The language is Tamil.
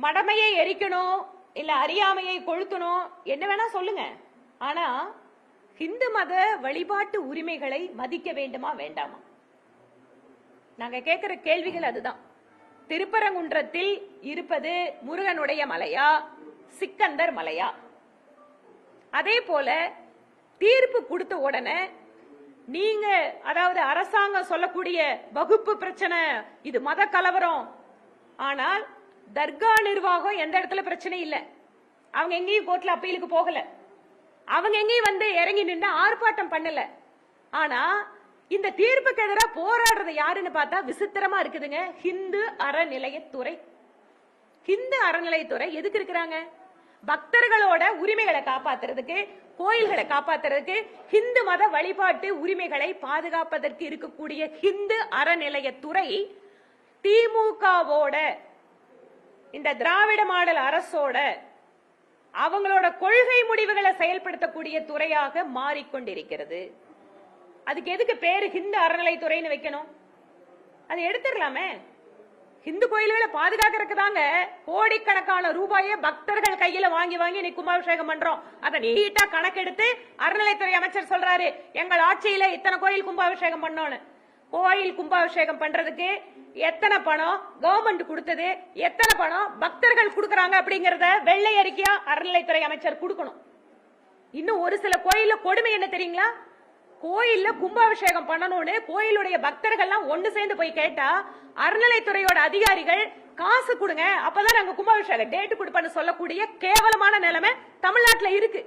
மடமையை எரிக்கணும் இல்ல அறியாமையை கொளுத்தணும் என்ன வேணா சொல்லுங்க. ஆனா இந்து மத வழிபாட்டு உரிமைகளை மதிக்க வேண்டுமா வேண்டாமா? நாங்க கேட்கிற கேள்விகள் அதுதான். திருப்பரங்குன்றத்தில் இருப்பது முருகனுடைய மலையா சிக்கந்தர் மலையா? அதே போல தீர்ப்பு கொடுத்த உடனே நீங்க அதாவது அரசாங்கம் சொல்லக்கூடிய வகுப்பு பிரச்சனை இது மத கலவரம், ஆனால் தர்கா நிர்வாகம் எந்த இடத்துல பிரச்சனை இல்ல, அவங்க எங்கேயும் கோர்ட்ல அப்பீலுக்கு போகல, அவங்க எங்கேயும் வந்து இறங்கி நின்று ஆர்ப்பாட்டம் பண்ணல. ஆனா இந்த தீர்ப்புக்கு எதிராக போராடுறது யாருன்னு பார்த்தா விசித்திரமா இருக்குதுங்க, ஹிந்து அறநிலையத்துறை. ஹிந்து அறநிலையத்துறை எதுக்கு இருக்கிறாங்க? பக்தர்களோட உரிமைகளை காப்பாத்துறதுக்கு, கோயில்களை காப்பாத்துறதுக்கு, ஹிந்து மத வழிபாட்டு உரிமைகளை பாதுகாப்பதற்கு இருக்கக்கூடிய ஹிந்து அறநிலையத்துறை திமுகவோட இந்த திராவிட மாடல் அரசோட அவங்களோட கொள்கை முடிவுகளை செயல்படுத்தக்கூடிய துறையாக மாறிக்கொண்டிருக்கிறது. அதுக்கு எதுக்கு பேரு ஹிந்து அறநிலைத்துறைன்னு வைக்கணும்? அதை எடுத்துடலாமே. ஹிந்து கோயில்களை பாதுகாக்கிறதுக்கு தாங்க கோடிக்கணக்கான ரூபாயை பக்தர்கள் கையில வாங்கி வாங்கி நீ கும்பாபிஷேகம் பண்றோம். அதை நீட்டா கணக்கெடுத்து அறநிலைத்துறை அமைச்சர் சொல்றாரு, எங்கள் ஆட்சியில இத்தனை கோயில் கும்பாபிஷேகம் பண்ணோன்னு. கோயில் கும்பாபிஷேகம் பண்றதுக்கு எத்தனை பணம் கவர்மெண்ட் கொடுத்தது, எத்தனை பணம் பக்தர்கள் கொடுக்கறாங்க அப்படிங்கறத வெள்ளை அறிக்கையா அறநிலைத்துறை அமைச்சர் கொடுக்கணும். இன்னும் ஒரு சில கோயில்ல கொடுமை என்ன தெரியுங்களா? கோயில்ல கும்பாபிஷேகம் பண்ணணும்னு கோயிலுடைய பக்தர்கள்லாம் ஒண்ணு சேர்ந்து போய் கேட்டா அறநிலைத்துறையோட அதிகாரிகள் காசு கொடுங்க அப்பதான் நாங்க கும்பாபிஷேகம் டேட் கொடுப்பேன்னு சொல்லக்கூடிய கேவலமான நிலைமை தமிழ்நாட்டுல இருக்கு.